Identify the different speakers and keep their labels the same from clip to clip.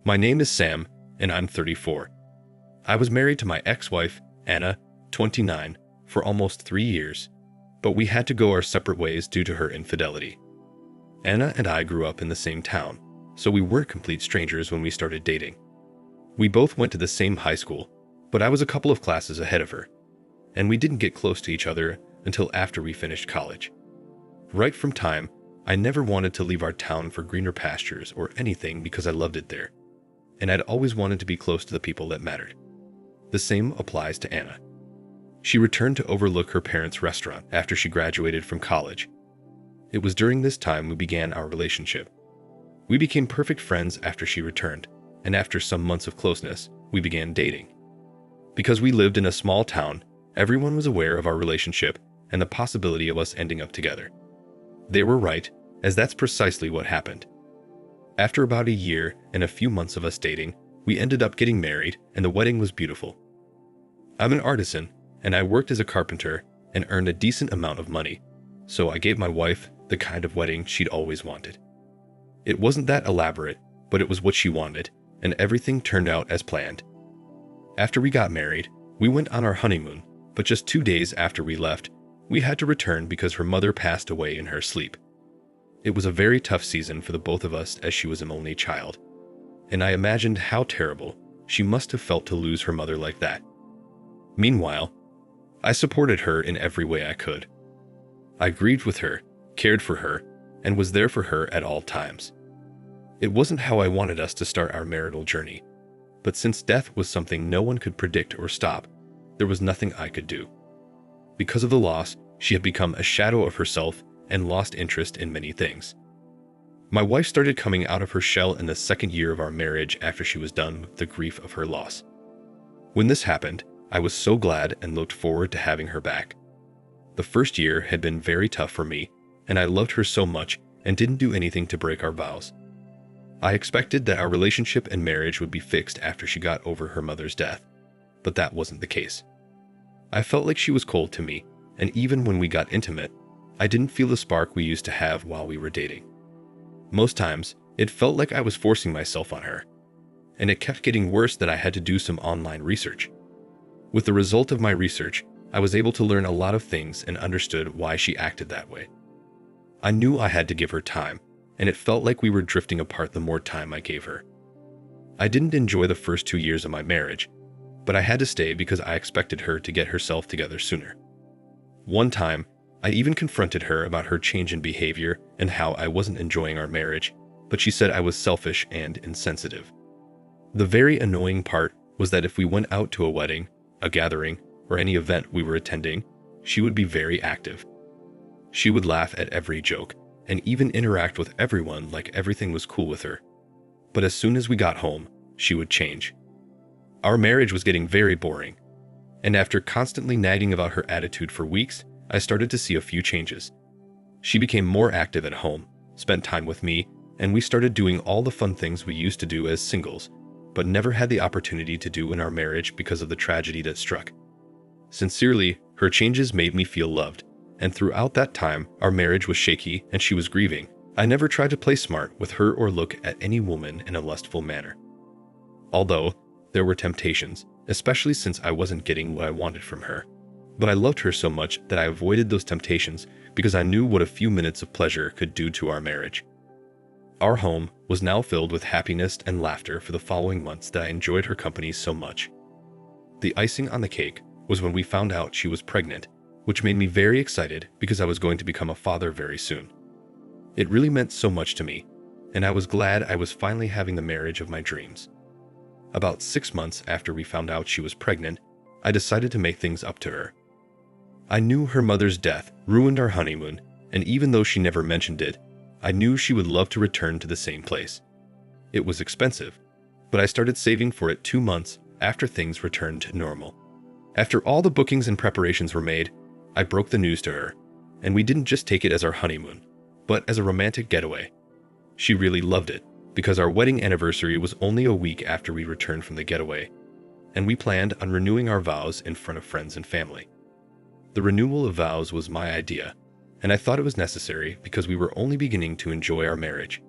Speaker 1: My name is Sam, and I'm 34. I was married to my ex-wife, Anna, 29, for almost 3 years, but we had to go our separate ways due to her infidelity. Anna and I grew up in the same town, so we weren't complete strangers when we started dating. We both went to the same high school, but I was a couple of classes ahead of her, and we didn't get close to each other until after we finished college. Right from time, I never wanted to leave our town for greener pastures or anything because I loved it there, and I'd always wanted to be close to the people that mattered. The same applies to Anna. She returned to overlook her parents' restaurant after she graduated from college. It was during this time we began our relationship. We became perfect friends after she returned, and after some months of closeness, we began dating. Because we lived in a small town, everyone was aware of our relationship and the possibility of us ending up together. They were right, as that's precisely what happened. After about a year and a few months of us dating, we ended up getting married, and the wedding was beautiful. I'm an artisan, and I worked as a carpenter and earned a decent amount of money, so I gave my wife the kind of wedding she'd always wanted. It wasn't that elaborate, but it was what she wanted, and everything turned out as planned. After we got married, we went on our honeymoon, but just 2 days after we left, we had to return because her mother passed away in her sleep. It was a very tough season for the both of us as she was an only child, and I imagined how terrible she must have felt to lose her mother like that. Meanwhile, I supported her in every way I could. I grieved with her, cared for her, and was there for her at all times. It wasn't how I wanted us to start our marital journey, but since death was something no one could predict or stop, there was nothing I could do. Because of the loss, she had become a shadow of herself and lost interest in many things. My wife started coming out of her shell in the second year of our marriage after she was done with the grief of her loss. When this happened, I was so glad and looked forward to having her back. The first year had been very tough for me, and I loved her so much and didn't do anything to break our vows. I expected that our relationship and marriage would be fixed after she got over her mother's death, but that wasn't the case. I felt like she was cold to me, and even when we got intimate, I didn't feel the spark we used to have while we were dating. Most times, it felt like I was forcing myself on her, and it kept getting worse that I had to do some online research. With the result of my research, I was able to learn a lot of things and understood why she acted that way. I knew I had to give her time, and it felt like we were drifting apart the more time I gave her. I didn't enjoy the first 2 years of my marriage, but I had to stay because I expected her to get herself together sooner. One time, I even confronted her about her change in behavior and how I wasn't enjoying our marriage, but she said I was selfish and insensitive. The very annoying part was that if we went out to a wedding, a gathering, or any event we were attending, she would be very active. She would laugh at every joke and even interact with everyone like everything was cool with her. But as soon as we got home, she would change. Our marriage was getting very boring, and after constantly nagging about her attitude for weeks, I started to see a few changes. She became more active at home, spent time with me, and we started doing all the fun things we used to do as singles, but never had the opportunity to do in our marriage because of the tragedy that struck. Sincerely, her changes made me feel loved, and throughout that time, our marriage was shaky and she was grieving. I never tried to play smart with her or look at any woman in a lustful manner. Although, there were temptations, especially since I wasn't getting what I wanted from her. But I loved her so much that I avoided those temptations because I knew what a few minutes of pleasure could do to our marriage. Our home was now filled with happiness and laughter for the following months that I enjoyed her company so much. The icing on the cake was when we found out she was pregnant, which made me very excited because I was going to become a father very soon. It really meant so much to me, and I was glad I was finally having the marriage of my dreams. About 6 months after we found out she was pregnant, I decided to make things up to her. I knew her mother's death ruined our honeymoon, and even though she never mentioned it, I knew she would love to return to the same place. It was expensive, but I started saving for it 2 months after things returned to normal. After all the bookings and preparations were made, I broke the news to her, and we didn't just take it as our honeymoon, but as a romantic getaway. She really loved it, because our wedding anniversary was only a week after we returned from the getaway, and we planned on renewing our vows in front of friends and family. The renewal of vows was my idea, and I thought it was necessary because we were only beginning to enjoy our marriage.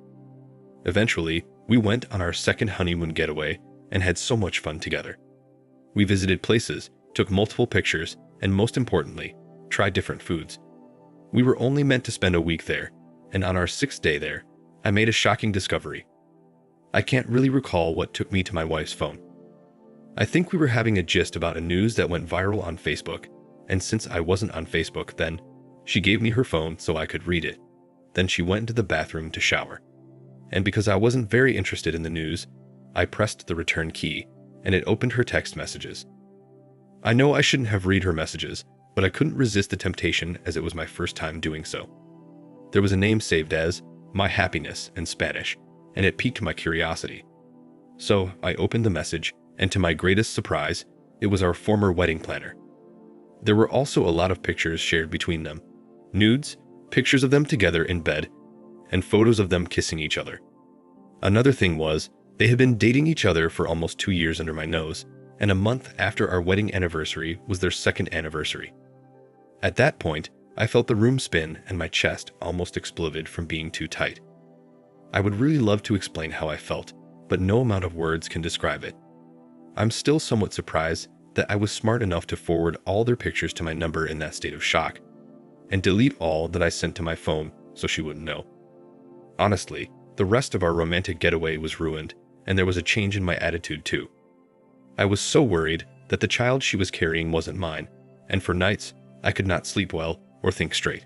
Speaker 1: Eventually, We went on our second honeymoon getaway and had so much fun together. We visited places, took multiple pictures, and most importantly, tried different foods. We were only meant to spend a week there, and on our 6th day there, I made a shocking discovery. I can't really recall what took me to my wife's phone. I think we were having a gist about a news that went viral on Facebook, and since I wasn't on Facebook then, she gave me her phone so I could read it. Then she went into the bathroom to shower. And because I wasn't very interested in the news, I pressed the return key, and it opened her text messages. I know I shouldn't have read her messages, but I couldn't resist the temptation as it was my first time doing so. There was a name saved as My Happiness in Spanish, and it piqued my curiosity. So I opened the message, and to my greatest surprise, it was our former wedding planner. There were also a lot of pictures shared between them. Nudes, pictures of them together in bed, and photos of them kissing each other. Another thing was, they had been dating each other for almost 2 years under my nose, and a month after our wedding anniversary was their 2nd anniversary. At that point, I felt the room spin and my chest almost exploded from being too tight. I would really love to explain how I felt, but no amount of words can describe it. I'm still somewhat surprised that I was smart enough to forward all their pictures to my number in that state of shock, and delete all that I sent to my phone so she wouldn't know. Honestly, the rest of our romantic getaway was ruined, and there was a change in my attitude too. I was so worried that the child she was carrying wasn't mine, and for nights, I could not sleep well or think straight.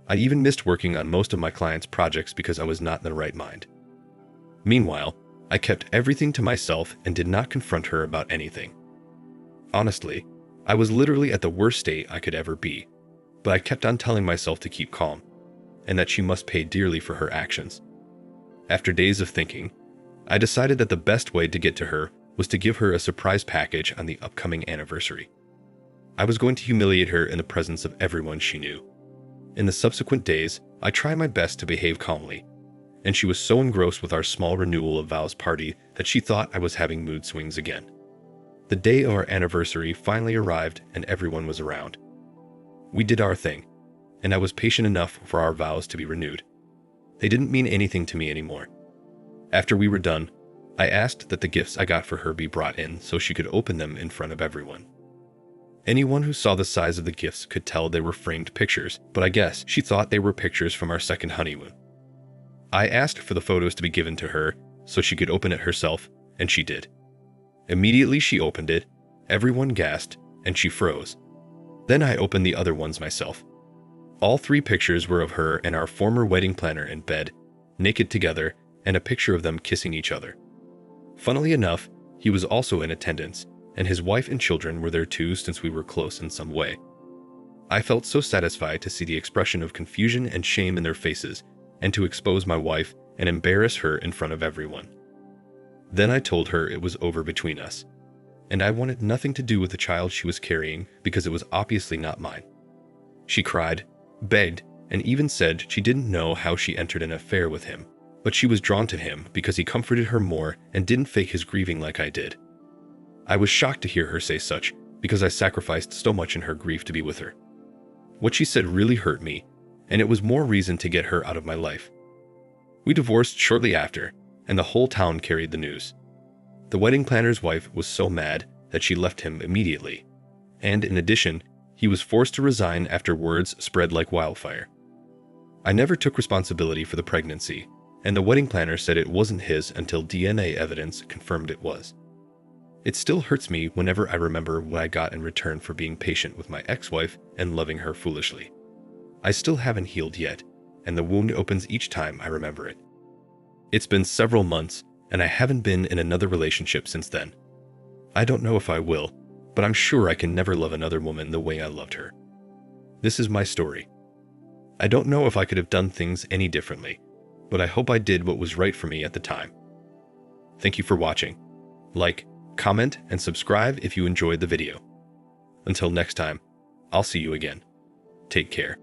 Speaker 1: I even missed working on most of my clients' projects because I was not in the right mind. Meanwhile, I kept everything to myself and did not confront her about anything. Honestly, I was literally at the worst state I could ever be, but I kept on telling myself to keep calm, and that she must pay dearly for her actions. After days of thinking, I decided that the best way to get to her was to give her a surprise package on the upcoming anniversary. I was going to humiliate her in the presence of everyone she knew. In the subsequent days, I tried my best to behave calmly, and she was so engrossed with our small renewal of vows party that she thought I was having mood swings again. The day of our anniversary finally arrived and everyone was around. We did our thing, and I was patient enough for our vows to be renewed. They didn't mean anything to me anymore. After we were done, I asked that the gifts I got for her be brought in so she could open them in front of everyone. Anyone who saw the size of the gifts could tell they were framed pictures, but I guess she thought they were pictures from our second honeymoon. I asked for the photos to be given to her so she could open it herself, and she did. Immediately she opened it, everyone gasped, and she froze. Then I opened the other ones myself. All 3 pictures were of her and our former wedding planner in bed, naked together, and a picture of them kissing each other. Funnily enough, he was also in attendance, and his wife and children were there too since we were close in some way. I felt so satisfied to see the expression of confusion and shame in their faces, and to expose my wife and embarrass her in front of everyone. Then I told her it was over between us, and I wanted nothing to do with the child she was carrying because it was obviously not mine. She cried, begged, and even said she didn't know how she entered an affair with him, but she was drawn to him because he comforted her more and didn't fake his grieving like I did. I was shocked to hear her say such because I sacrificed so much in her grief to be with her. What she said really hurt me, and it was more reason to get her out of my life. We divorced shortly after, and the whole town carried the news. The wedding planner's wife was so mad that she left him immediately, and in addition, he was forced to resign after words spread like wildfire. I never took responsibility for the pregnancy, and the wedding planner said it wasn't his until DNA evidence confirmed it was. It still hurts me whenever I remember what I got in return for being patient with my ex-wife and loving her foolishly. I still haven't healed yet, and the wound opens each time I remember it. It's been several months, and I haven't been in another relationship since then. I don't know if I will, but I'm sure I can never love another woman the way I loved her. This is my story. I don't know if I could have done things any differently, but I hope I did what was right for me at the time. Thank you for watching. Like, comment, and subscribe if you enjoyed the video. Until next time, I'll see you again. Take care.